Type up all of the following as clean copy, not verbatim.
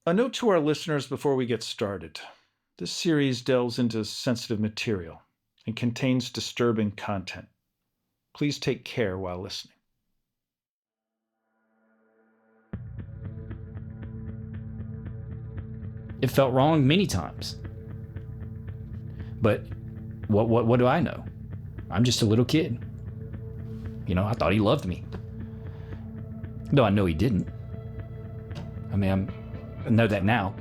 A note to our listeners before we get started. This series delves into sensitive material and contains disturbing content. Please take care while listening. It felt wrong many times. But what do I know? I'm just a little kid. I thought he loved me. Though I know he didn't. I know that now.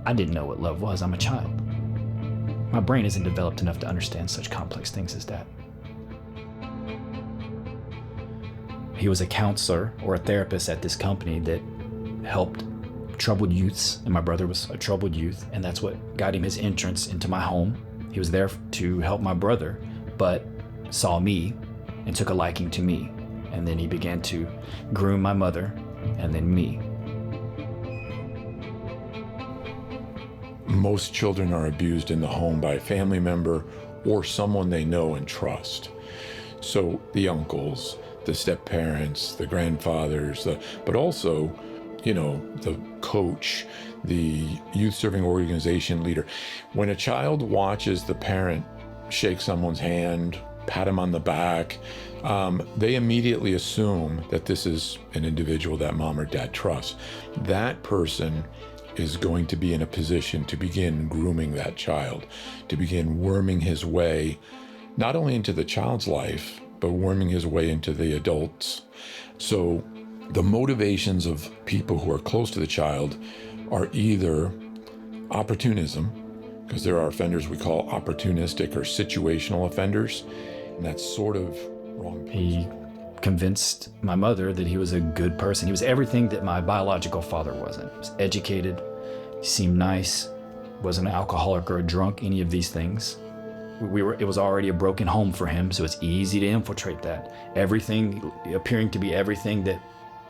I didn't know what love was. I'm a child. My brain isn't developed enough to understand such complex things as that. He was a counselor or a therapist at this company that helped troubled youths, and my brother was a troubled youth, and that's what got him his entrance into my home. He was there to help my brother, but saw me and took a liking to me. And then he began to groom my mother and then me. Most children are abused in the home by a family member or someone they know and trust. So the uncles, the step-parents, the grandfathers, but also, the coach, the youth serving organization leader. When a child watches the parent shake someone's hand, pat him on the back, they immediately assume that this is an individual that mom or dad trusts. That person is going to be in a position to begin grooming that child, to begin worming his way, not only into the child's life, but worming his way into the adults. So the motivations of people who are close to the child are either opportunism, because there are offenders we call opportunistic or situational offenders, and that's sort of wrong. He convinced my mother that he was a good person. He was everything that my biological father wasn't. He was educated, he seemed nice, wasn't an alcoholic or a drunk, any of these things. It was already a broken home for him, so it's easy to infiltrate that. Everything, appearing to be everything that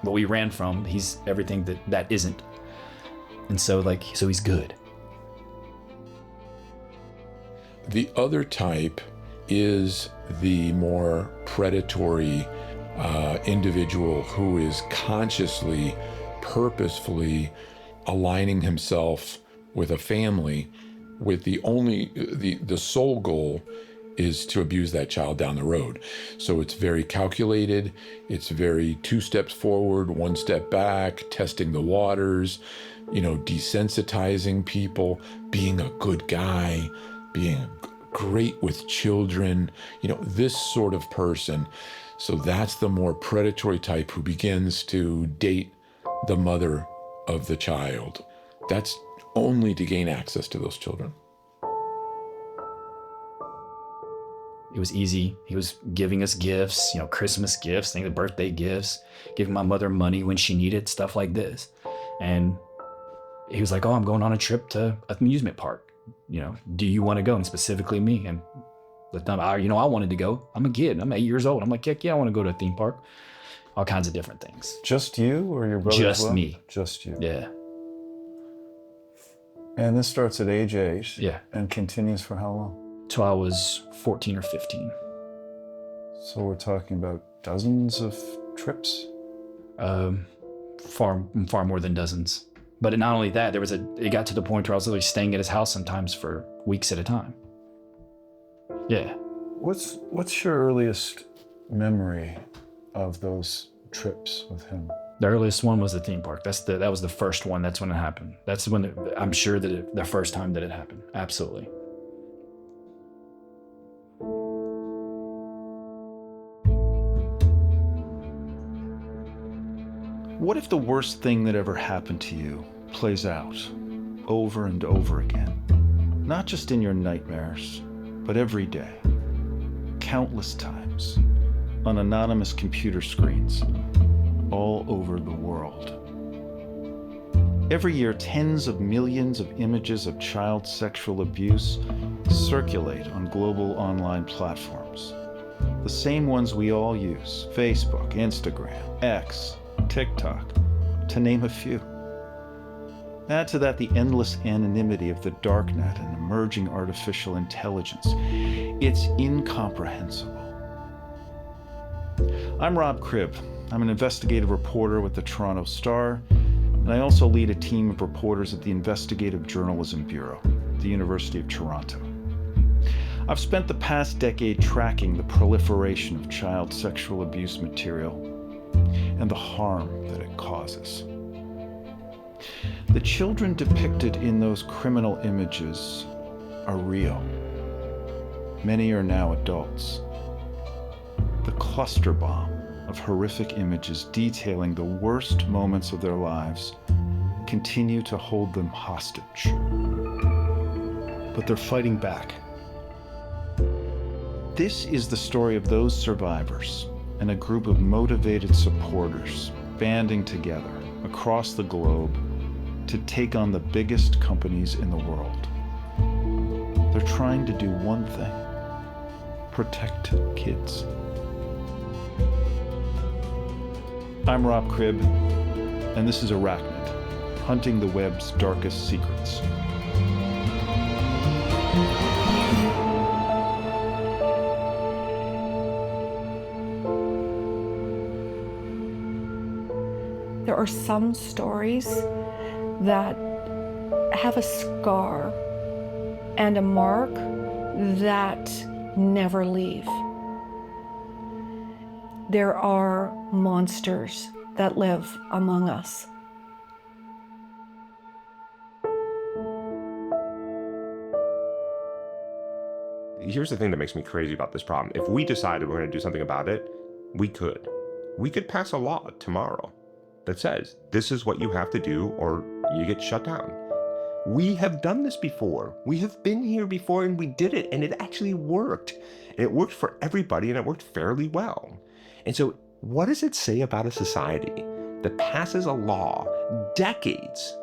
what we ran from, he's everything that isn't. And so he's good. The other type is the more predatory individual who is consciously, purposefully aligning himself with a family with the sole goal is to abuse that child down the road. So it's very calculated, it's very 2 steps forward, 1 step back, testing the waters, desensitizing people, being a good guy, being great with children, this sort of person. So that's the more predatory type who begins to date the mother of the child. That's only to gain access to those children. It was easy. He was giving us gifts, Christmas gifts, birthday gifts, giving my mother money when she needed, stuff like this. And he was like, "Oh, I'm going on a trip to an amusement park. Do you want to go?" And specifically me. And I wanted to go. I'm a kid. I'm 8 years old. I'm like, heck yeah, I want to go to a theme park. All kinds of different things. Just you or your brother? Just me. Just you. Yeah. And this starts at age 8. Yeah. And continues for how long? Till I was 14 or 15. So we're talking about dozens of trips? Far more than dozens. But not only that, it got to the point where I was literally staying at his house sometimes for weeks at a time. Yeah. What's your earliest memory of those trips with him? The earliest one was the theme park. That was the first one. That's when it happened. That's when I'm sure that the first time that it happened. Absolutely. What if the worst thing that ever happened to you plays out over and over again? Not just in your nightmares, but every day, countless times, on anonymous computer screens, all over the world. Every year, tens of millions of images of child sexual abuse circulate on global online platforms. The same ones we all use: Facebook, Instagram, X, TikTok, to name a few. Add to that the endless anonymity of the darknet and emerging artificial intelligence. It's incomprehensible. I'm Rob Cribb. I'm an investigative reporter with the Toronto Star, And I also lead a team of reporters at the Investigative Journalism Bureau, at the University of Toronto. I've spent the past decade tracking the proliferation of child sexual abuse material and the harm that it causes. The children depicted in those criminal images are real. Many are now adults. The cluster bomb of horrific images detailing the worst moments of their lives continue to hold them hostage. But they're fighting back. This is the story of those survivors and a group of motivated supporters banding together across the globe to take on the biggest companies in the world. They're trying to do one thing: protect kids. I'm Rob Cribb, and this is Arachnid, hunting the web's darkest secrets. There are some stories that have a scar and a mark that never leave. There are monsters that live among us. Here's the thing that makes me crazy about this problem. If we decided we're going to do something about it, we could. We could pass a law tomorrow that says this is what you have to do or you get shut down. We have done this before. We have been here before and we did it and it actually worked. And it worked for everybody and it worked fairly well. And so what does it say about a society that passes a law decades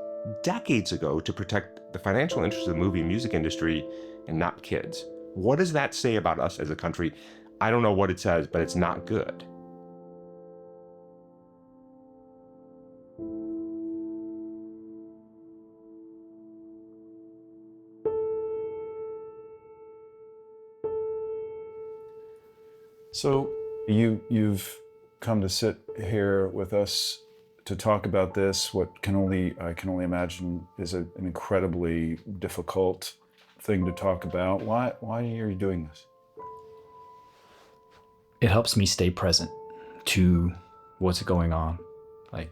ago to protect the financial interests of the movie and music industry and not kids? What does that say about us as a country? I don't know what it says, but it's not good. So you've come to sit here with us to talk about this, what I can only imagine is an incredibly difficult thing to talk about. Why are you doing this? It helps me stay present to what's going on. Like,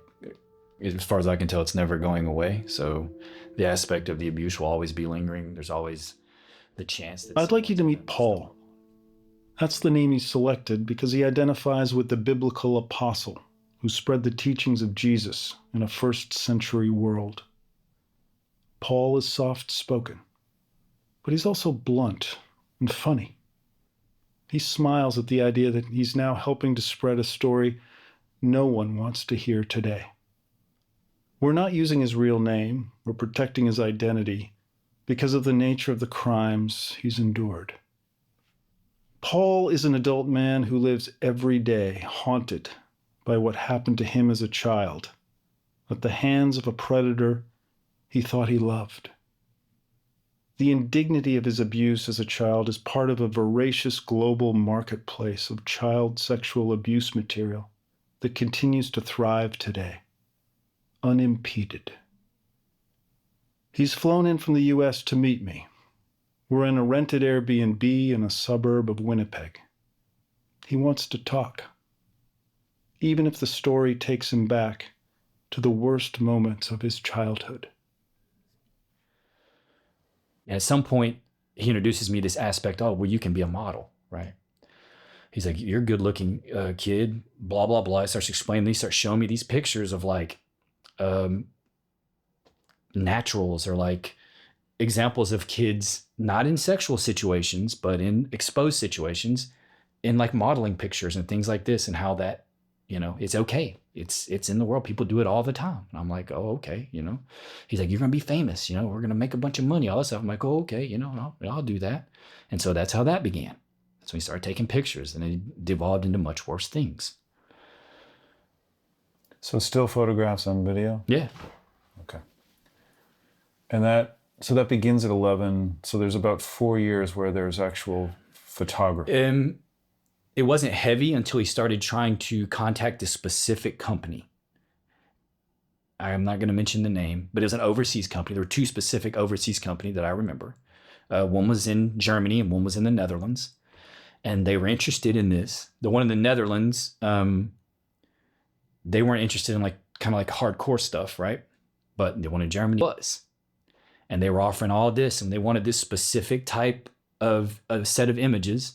as far as I can tell, it's never going away. So the aspect of the abuse will always be lingering. There's always the chance that... I'd like you to meet Paul. That's the name he selected because he identifies with the biblical apostle who spread the teachings of Jesus in a first-century world. Paul is soft-spoken, but he's also blunt and funny. He smiles at the idea that he's now helping to spread a story no one wants to hear today. We're not using his real name or protecting his identity because of the nature of the crimes he's endured. Paul is an adult man who lives every day haunted by what happened to him as a child at the hands of a predator he thought he loved. The indignity of his abuse as a child is part of a voracious global marketplace of child sexual abuse material that continues to thrive today, unimpeded. He's flown in from the US to meet me. We're in a rented Airbnb in a suburb of Winnipeg. He wants to talk, even if the story takes him back to the worst moments of his childhood. At some point, he introduces me this aspect, oh, well, you can be a model, right? He's like, you're a good-looking kid, blah, blah, blah. He starts explaining, he starts showing me these pictures of like naturals or like examples of kids, not in sexual situations, but in exposed situations, in like modeling pictures and things like this, and how that, you know, it's okay. It's in the world. People do it all the time. And I'm like, oh, okay, you know. He's like, you're going to be famous, you know, we're going to make a bunch of money, all this stuff. I'm like, oh, okay, you know, I'll do that. And so that's how that began. So we started taking pictures and it devolved into much worse things. So still photographs on video? Yeah. Okay. And that begins at 11. So there's about 4 years where there's actual photography. It wasn't heavy until he started trying to contact a specific company. I'm not going to mention the name, but it was an overseas company. There were two specific overseas companies that I remember. One was in Germany and one was in the Netherlands. And they were interested in this. The one in the Netherlands, they weren't interested in like kind of like hardcore stuff, right? But the one in Germany was. And they were offering all this, and they wanted this specific type of a set of images.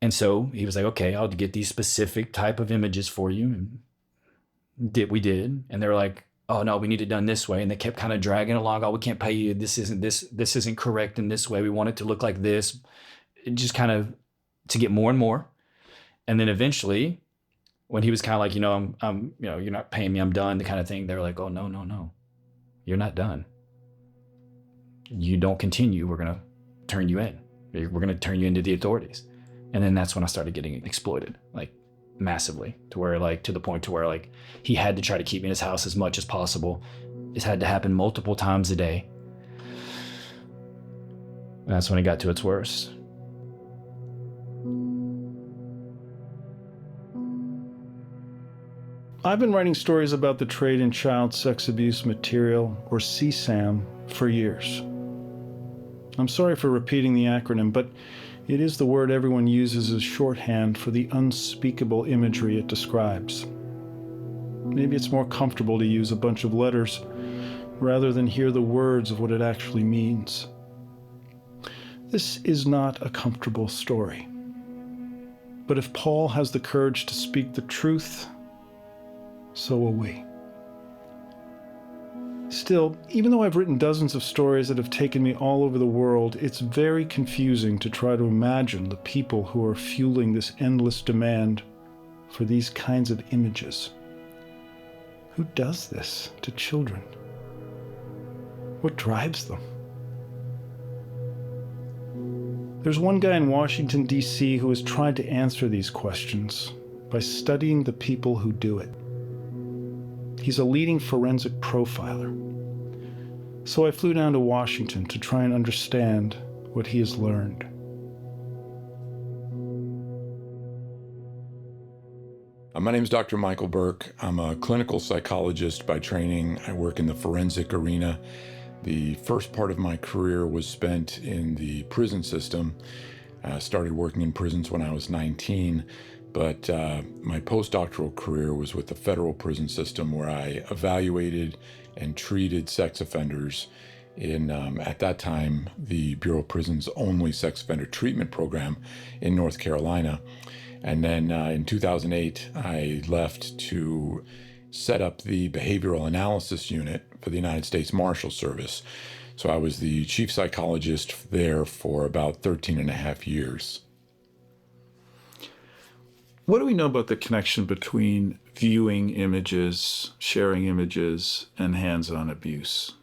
And so he was like, okay, I'll get these specific type of images for you. And we did. And they were like, oh no, we need it done this way. And they kept kind of dragging along. Oh, we can't pay you. This isn't correct in this way. We want it to look like this. It just kind of to get more and more. And then eventually, when he was kind of like, I'm you're not paying me, I'm done, the kind of thing, they were like, oh, no. You're not done. You don't continue, we're going to turn you in. We're going to turn you into the authorities. And then that's when I started getting exploited, like massively, to where like, to the point to where like he had to try to keep me in his house as much as possible. This had to happen multiple times a day. And that's when it got to its worst. I've been writing stories about the trade in child sex abuse material, or CSAM, for years. I'm sorry for repeating the acronym, but it is the word everyone uses as shorthand for the unspeakable imagery it describes. Maybe it's more comfortable to use a bunch of letters rather than hear the words of what it actually means. This is not a comfortable story. But if Paul has the courage to speak the truth, so will we. Still, even though I've written dozens of stories that have taken me all over the world, it's very confusing to try to imagine the people who are fueling this endless demand for these kinds of images. Who does this to children? What drives them? There's one guy in Washington, D.C. who has tried to answer these questions by studying the people who do it. He's a leading forensic profiler. So I flew down to Washington to try and understand what he has learned. My name is Dr. Michael Burke. I'm a clinical psychologist by training. I work in the forensic arena. The first part of my career was spent in the prison system. I started working in prisons when I was 19. But my postdoctoral career was with the federal prison system, where I evaluated and treated sex offenders in, at that time, the Bureau of Prisons' only sex offender treatment program in North Carolina. And then in 2008, I left to set up the behavioral analysis unit for the United States Marshal Service. So I was the chief psychologist there for about 13 and a half years. What do we know about the connection between viewing images, sharing images, and hands-on abuse?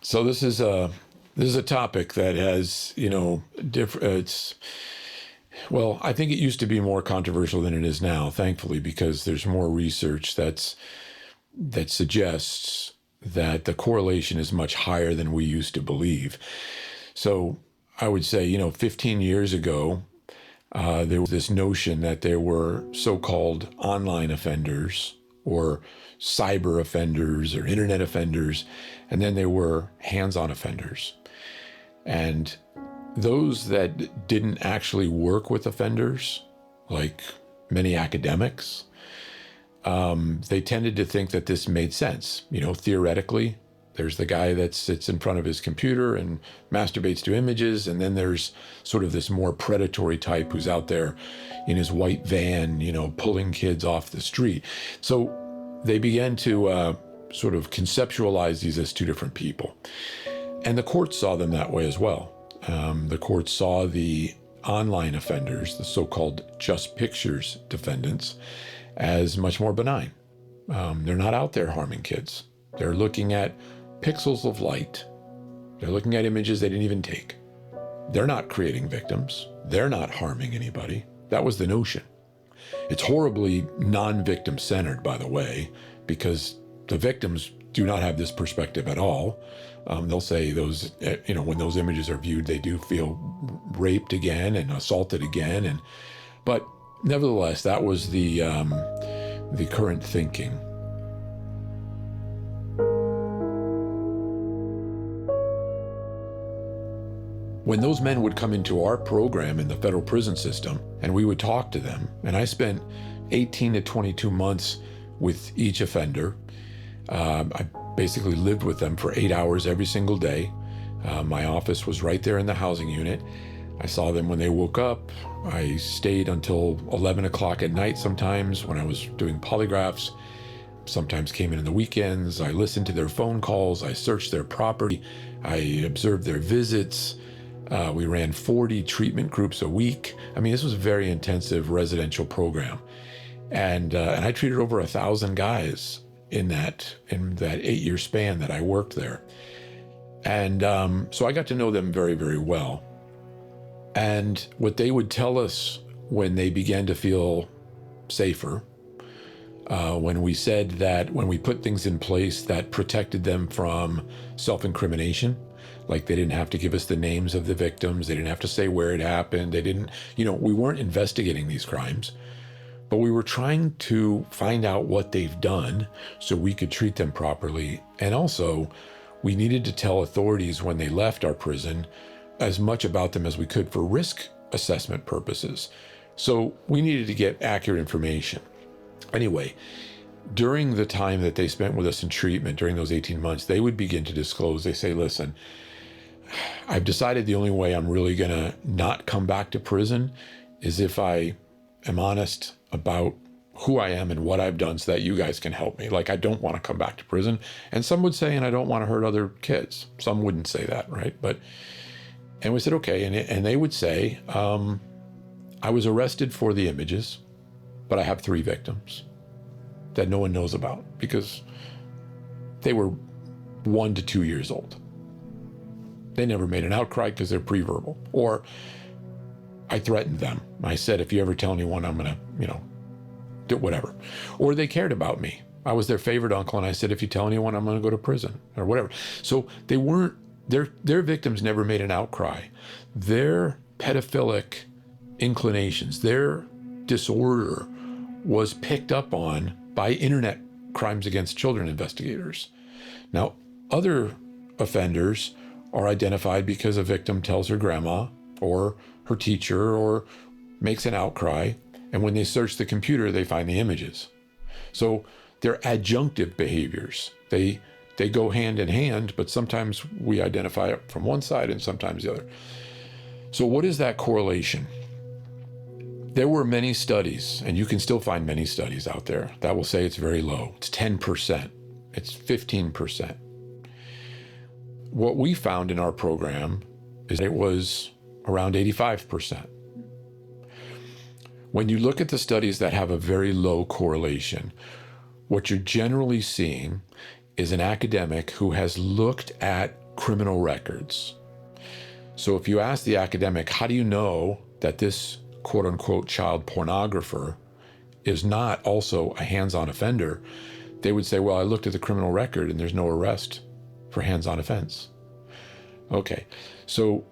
So this is a topic that has, different. Well, I think it used to be more controversial than it is now, thankfully, because there's more research that suggests that the correlation is much higher than we used to believe. So I would say, 15 years ago, there was this notion that there were so-called online offenders or cyber offenders or internet offenders, and then there were hands-on offenders. And those that didn't actually work with offenders, like many academics, they tended to think that this made sense. Theoretically, there's the guy that sits in front of his computer and masturbates to images, and then there's sort of this more predatory type who's out there in his white van, pulling kids off the street. So they began to sort of conceptualize these as two different people. And the courts saw them that way as well. The courts saw the online offenders, the so-called just pictures defendants, as much more benign. They're not out there harming kids. They're looking at pixels of light. They're looking at images they didn't even take. They're not creating victims. They're not harming anybody. That was the notion. It's horribly non-victim centered, by the way, because the victims do not have this perspective at all. They'll say those, when those images are viewed, they do feel raped again and assaulted again. But nevertheless, that was the the current thinking. When those men would come into our program in the federal prison system, and we would talk to them, and I spent 18 to 22 months with each offender. I basically lived with them for 8 hours every single day. My office was right there in the housing unit. I saw them when they woke up. I stayed until 11 o'clock at night sometimes when I was doing polygraphs. Sometimes came in the weekends. I listened to their phone calls. I searched their property. I observed their visits. We ran 40 treatment groups a week. I mean, this was a very intensive residential program. And I treated over 1,000 guys in that 8-year span that I worked there. And so I got to know them very, very well. And what they would tell us when they began to feel safer, when we said that when we put things in place that protected them from self-incrimination, like they didn't have to give us the names of the victims, they didn't have to say where it happened, they didn't, we weren't investigating these crimes, but we were trying to find out what they've done so we could treat them properly. And also, we needed to tell authorities when they left our prison as much about them as we could for risk assessment purposes. So we needed to get accurate information. Anyway, during the time that they spent with us in treatment, during those 18 months, they would begin to disclose. They say, listen, I've decided the only way I'm really going to not come back to prison is if I am honest about who I am and what I've done so that you guys can help me. Like, I don't want to come back to prison. And some would say, and I don't want to hurt other kids. Some wouldn't say that, right? And we said, okay. And they would say, I was arrested for the images, but I have 3 victims that no one knows about because they were 1 to 2 years old. They never made an outcry because they're pre-verbal. Or I threatened them. I said, if you ever tell anyone, I'm going to, do whatever. Or they cared about me. I was their favorite uncle, and I said, if you tell anyone, I'm going to go to prison or whatever. So they weren't, their victims never made an outcry. Their pedophilic inclinations, their disorder was picked up on by internet crimes against children investigators. Now, other offenders are identified because a victim tells her grandma or her teacher or makes an outcry, and when they search the computer, they find the images. So they're adjunctive behaviors. They go hand in hand, but sometimes we identify it from one side and sometimes the other. So what is that correlation? There were many studies, and you can still find many studies out there that will say it's very low. It's 10%. It's 15%. What we found in our program is it was around 85%. When you look at the studies that have a very low correlation, what you're generally seeing is an academic who has looked at criminal records. So if you ask the academic, how do you know that this quote unquote child pornographer is not also a hands-on offender? They would say, well, I looked at the criminal record and there's no arrest for hands-on offense. Okay, so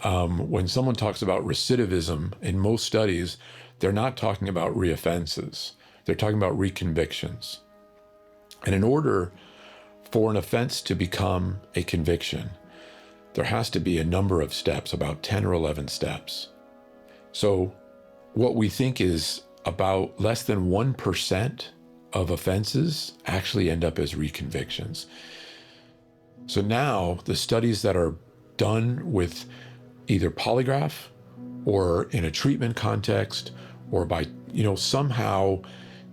when someone talks about recidivism in most studies, they're not talking about reoffenses. They're talking about reconvictions. And in order for an offense to become a conviction, there has to be a number of steps, about 10 or 11 steps. So what we think is about less than 1% of offenses actually end up as reconvictions. So now the studies that are done with either polygraph or in a treatment context or by, somehow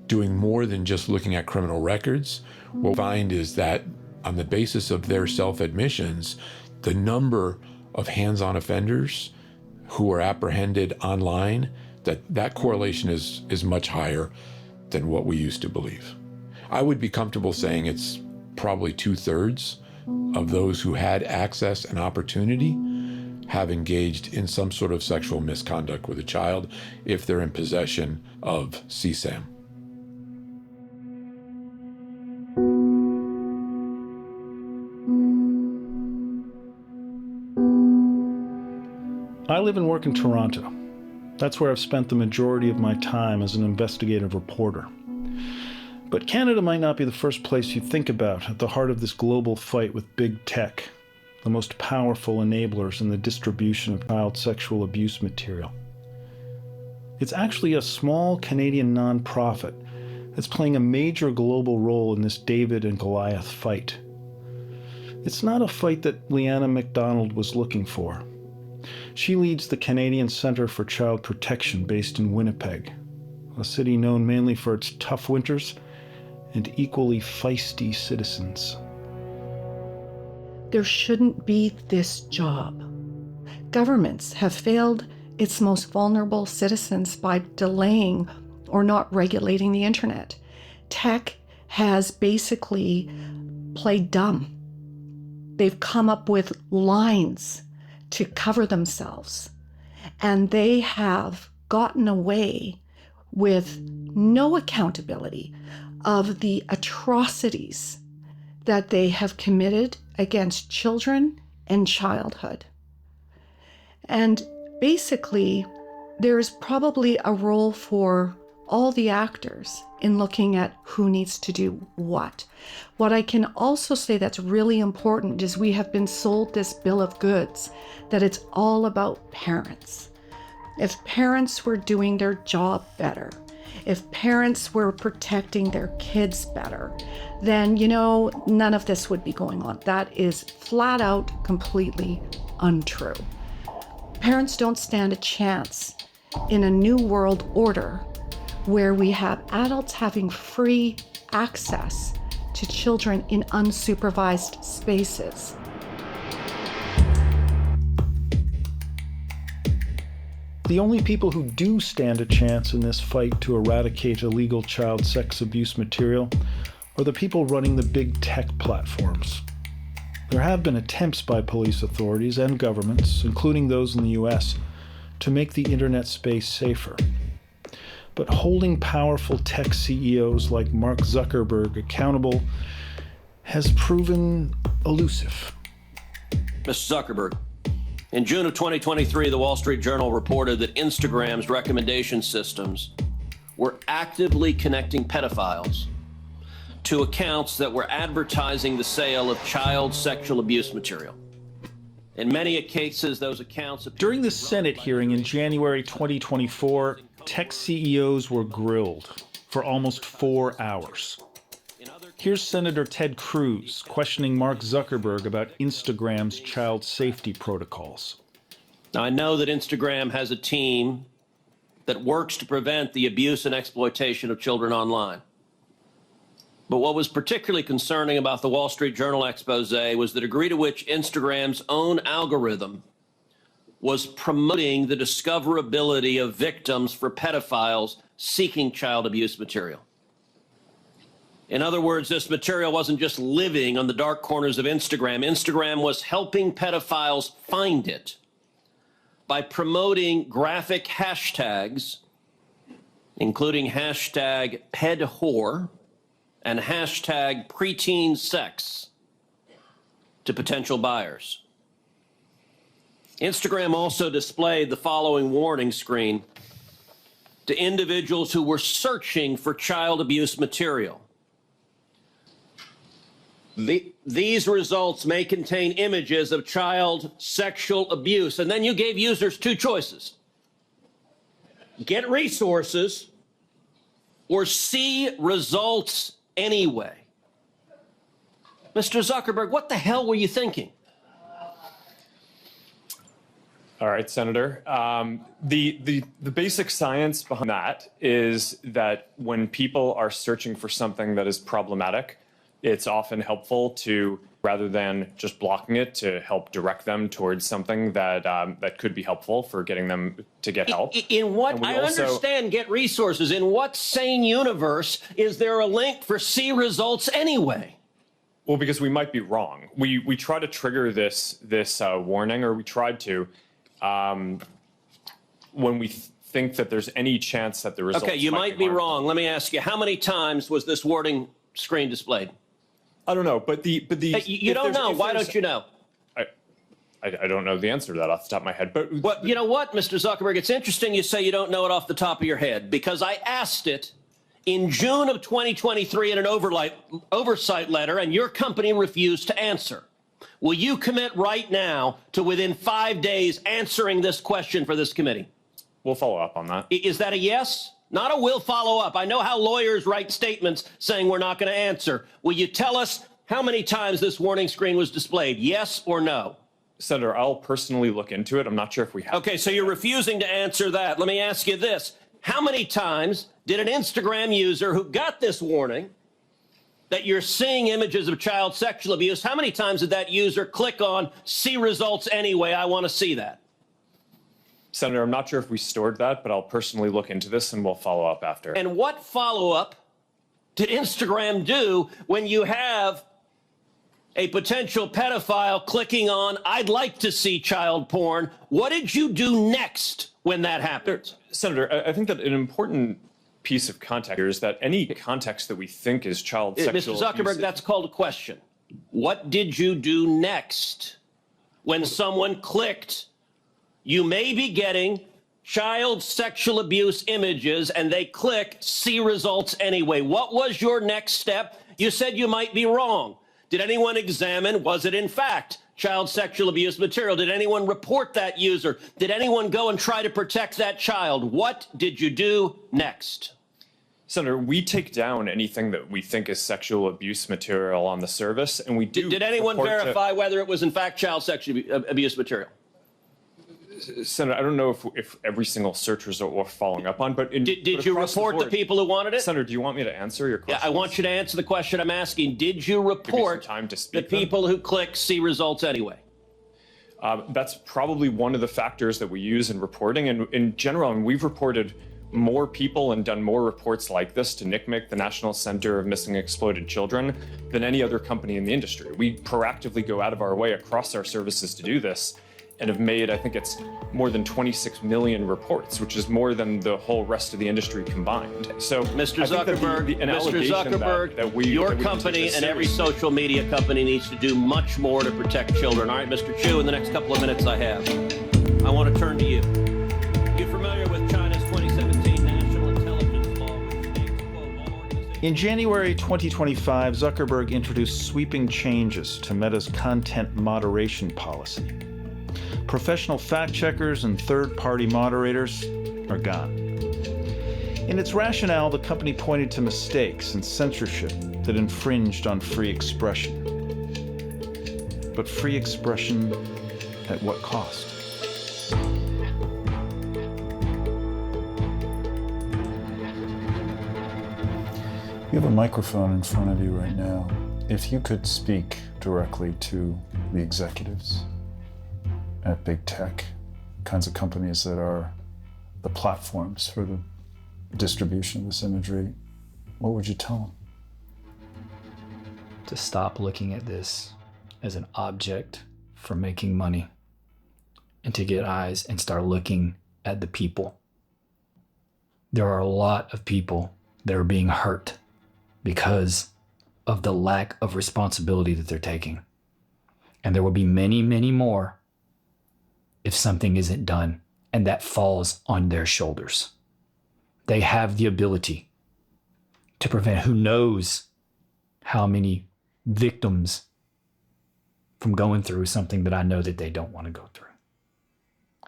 doing more than just looking at criminal records, what we find is that on the basis of their self-admissions, the number of hands-on offenders who are apprehended online, that correlation is much higher than what we used to believe. I would be comfortable saying it's probably 2/3 of those who had access and opportunity have engaged in some sort of sexual misconduct with a child if they're in possession of CSAM. I live and work in Toronto. That's where I've spent the majority of my time as an investigative reporter. But Canada might not be the first place you think about at the heart of this global fight with big tech, the most powerful enablers in the distribution of child sexual abuse material. It's actually a small Canadian nonprofit that's playing a major global role in this David and Goliath fight. It's not a fight that Leanna MacDonald was looking for. She leads the Canadian Centre for Child Protection based in Winnipeg, a city known mainly for its tough winters and equally feisty citizens. There shouldn't be this job. Governments have failed its most vulnerable citizens by delaying or not regulating the internet. Tech has basically played dumb. They've come up with lines to cover themselves, and they have gotten away with no accountability of the atrocities that they have committed against children and childhood. And basically, there is probably a role for all the actors in looking at who needs to do what. What I can also say that's really important is we have been sold this bill of goods that it's all about parents. If parents were doing their job better, if parents were protecting their kids better, then, none of this would be going on. That is flat out completely untrue. Parents don't stand a chance in a new world order where we have adults having free access to children in unsupervised spaces. The only people who do stand a chance in this fight to eradicate illegal child sex abuse material are the people running the big tech platforms. There have been attempts by police authorities and governments, including those in the US, to make the internet space safer. But holding powerful tech CEOs like Mark Zuckerberg accountable has proven elusive. Mr. Zuckerberg, in June of 2023, the Wall Street Journal reported that Instagram's recommendation systems were actively connecting pedophiles to accounts that were advertising the sale of child sexual abuse material. In many cases, those accounts... During the Senate hearing in January 2024, tech CEOs were grilled for almost 4 hours. Here's Senator Ted Cruz questioning Mark Zuckerberg about Instagram's child safety protocols. Now, I know that Instagram has a team that works to prevent the abuse and exploitation of children online. But what was particularly concerning about the Wall Street Journal expose was the degree to which Instagram's own algorithm was promoting the discoverability of victims for pedophiles seeking child abuse material. In other words, this material wasn't just living on the dark corners of Instagram. Instagram was helping pedophiles find it by promoting graphic hashtags, including hashtag pedwhore and hashtag preteen sex, to potential buyers. Instagram also displayed the following warning screen to individuals who were searching for child abuse material. These results may contain images of child sexual abuse. And then you gave users 2 choices. Get resources or see results anyway. Mr. Zuckerberg, what the hell were you thinking? All right, Senator. The basic science behind that is that when people are searching for something that is problematic, it's often helpful to, rather than just blocking it, to help direct them towards something that that could be helpful for getting them to get help. In what, I understand get resources. In what sane universe is there a link for see results anyway? Well, because we might be wrong. We try to trigger this warning, or we tried to, when we think that there's any chance that the results. Okay, you might be wrong. Let me ask you, how many times was this warning screen displayed? I don't know, but the you don't know. Why don't you know? I don't know the answer to that off the top of my head. But you know what, Mr. Zuckerberg? It's interesting you say you don't know it off the top of your head, because I asked it in June of 2023 in an oversight letter, and your company refused to answer. Will you commit right now to within 5 days answering this question for this committee? We'll follow up on that. Is that a yes? Not a will follow up. I know how lawyers write statements saying we're not going to answer. Will you tell us how many times this warning screen was displayed? Yes or no? Senator, I'll personally look into it. I'm not sure if we have. Okay, so you're refusing to answer that. Let me ask you this. How many times did an Instagram user who got this warning that you're seeing images of child sexual abuse, how many times did that user click on see results anyway? I want to see that. Senator, I'm not sure if we stored that, but I'll personally look into this and we'll follow up after. And what follow-up did Instagram do when you have a potential pedophile clicking on, I'd like to see child porn? What did you do next when that happened? Senator, I think that an important piece of context here is that any context that we think is child sexual Mr. Zuckerberg, abuse, that's called a question. What did you do next when someone clicked, you may be getting child sexual abuse images, and they click, see results anyway? What was your next step? You said you might be wrong. Did anyone examine, was it in fact child sexual abuse material? Did anyone report that user? Did anyone go and try to protect that child? What did you do next? Senator, we take down anything that we think is sexual abuse material on the service, and we do. Did anyone verify whether it was in fact child sexual abuse material? Senator, I don't know if every single search result we're following up on, but did you report the people who wanted it? Senator, do you want me to answer your question? Yeah, I want you to answer the question I'm asking. Did you report the people who click see results anyway? That's probably one of the factors that we use in reporting. And in general, we've reported more people and done more reports like this to NCMEC, the National Center of Missing and Exploited Children, than any other company in the industry. We proactively go out of our way across our services to do this, and have made, I think it's more than 26 million reports, which is more than the whole rest of the industry combined. So, Mr. Zuckerberg, your company and every social media company needs to do much more to protect children. All right, Mr. Chu, in the next couple of minutes I have, I want to turn to you. You familiar with China's 2017 National Intelligence Law, which states, quote, all organizations... In January 2025, Zuckerberg introduced sweeping changes to Meta's content moderation policy. Professional fact-checkers and third-party moderators are gone. In its rationale, the company pointed to mistakes and censorship that infringed on free expression. But free expression at what cost? You have a microphone in front of you right now. If you could speak directly to the executives at big tech, kinds of companies that are the platforms for the distribution of this imagery, what would you tell them? To stop looking at this as an object for making money, and to get eyes and start looking at the people. There are a lot of people that are being hurt because of the lack of responsibility that they're taking. And there will be many, many more if something isn't done, and that falls on their shoulders. They have the ability to prevent who knows how many victims from going through something that I know that they don't want to go through,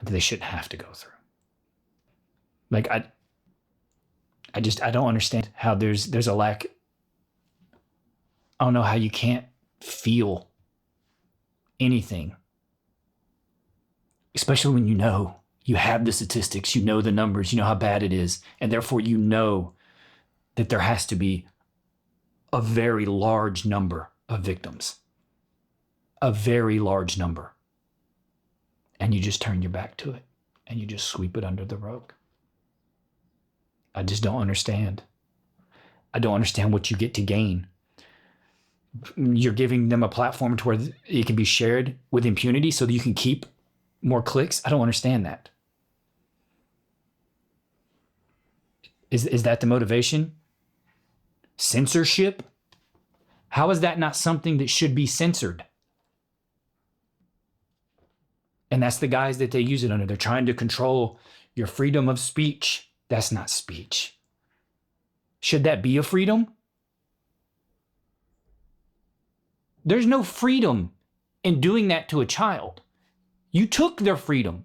that they shouldn't have to go through. Like, I don't understand how there's a lack. I don't know how you can't feel anything, especially when you know you have the statistics, you know the numbers, you know how bad it is, and therefore you know that there has to be a very large number of victims, a very large number, and you just turn your back to it and you just sweep it under the rug. I just don't understand. I don't understand what you get to gain. You're giving them a platform to where it can be shared with impunity so that you can keep more clicks. I don't understand that. Is that the motivation? Censorship? How is that not something that should be censored? And that's the guys that they use it under. They're trying to control your freedom of speech. That's not speech. Should that be a freedom? There's no freedom in doing that to a child. You took their freedom,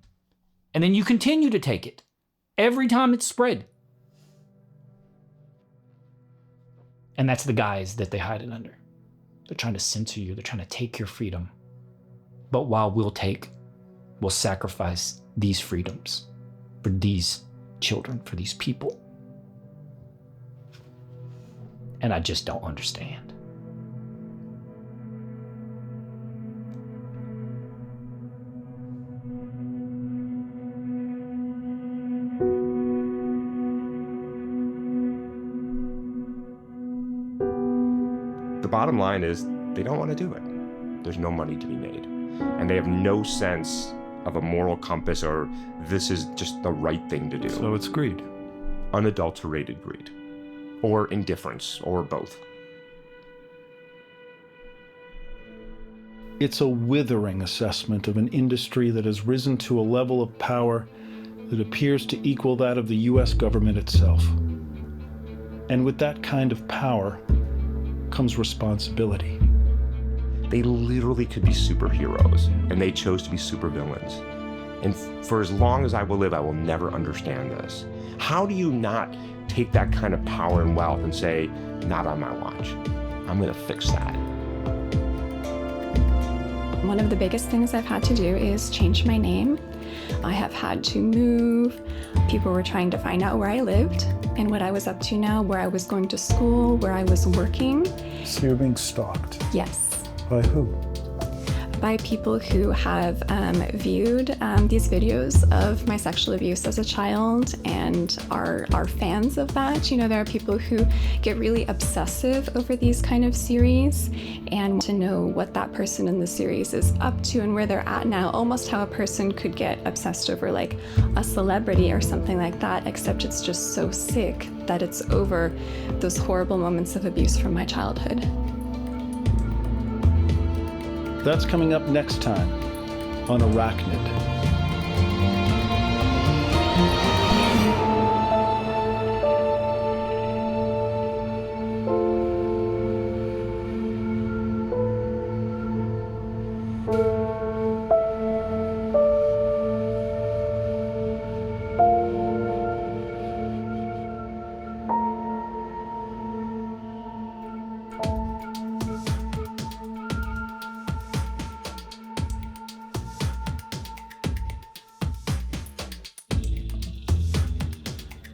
and then you continue to take it every time it's spread. And that's the guise that they hide it under. They're trying to censor you. They're trying to take your freedom. But while we'll sacrifice these freedoms for these children, for these people. And I just don't understand. The bottom line is they don't want to do it. There's no money to be made. And they have no sense of a moral compass or this is just the right thing to do. So it's greed. Unadulterated greed. Or indifference, or both. It's a withering assessment of an industry that has risen to a level of power that appears to equal that of the US government itself. And with that kind of power comes responsibility. They literally could be superheroes, and they chose to be supervillains. And for as long as I will live, I will never understand this. How do you not take that kind of power and wealth and say, not on my watch? I'm going to fix that. One of the biggest things I've had to do is change my name. I have had to move. People were trying to find out where I lived and what I was up to now, where I was going to school, where I was working. So you're being stalked? Yes. By who? By people who have viewed these videos of my sexual abuse as a child and are fans of that. You know, there are people who get really obsessive over these kind of series and to know what that person in the series is up to and where they're at now, almost how a person could get obsessed over like a celebrity or something like that, except it's just so sick that it's over those horrible moments of abuse from my childhood. That's coming up next time on Arachnid.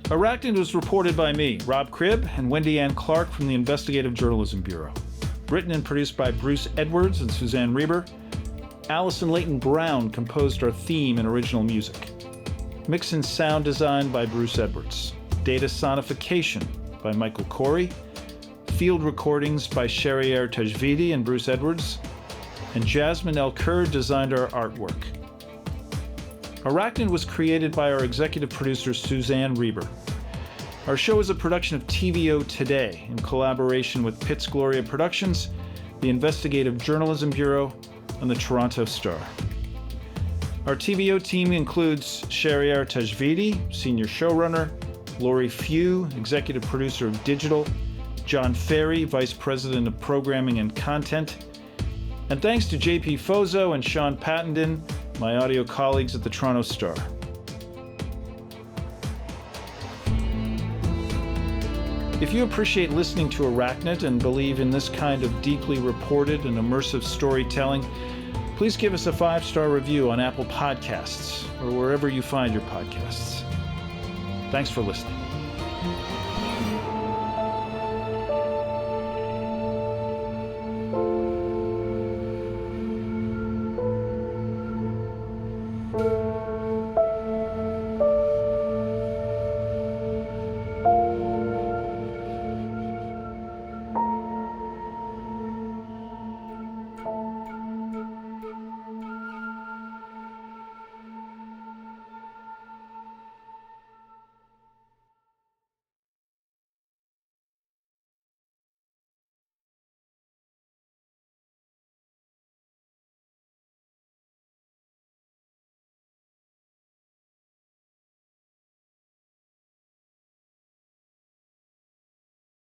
Arachnid was reported by me, Rob Cribb, and Wendy Ann Clark from the Investigative Journalism Bureau. Written and produced by Bruce Edwards and Suzanne Reber. Allison Leighton Brown composed our theme and original music. Mix and sound design by Bruce Edwards. Data sonification by Michael Corey. Field recordings by Shahryar Tajvidi and Bruce Edwards. And Jasmine El-Kurd designed our artwork. Arachnid was created by our executive producer, Suzanne Reber. Our show is a production of TVO Today in collaboration with Piz Gloria Productions, the Investigative Journalism Bureau, and the Toronto Star. Our TVO team includes Shahryar Tajvidi, senior showrunner, Lori Few, executive producer of Digital, John Ferry, vice president of programming and content, and thanks to JP Fozo and Sean Pattenden, my audio colleagues at the Toronto Star. If you appreciate listening to Arachnid and believe in this kind of deeply reported and immersive storytelling, please give us a 5-star review on Apple Podcasts or wherever you find your podcasts. Thanks for listening.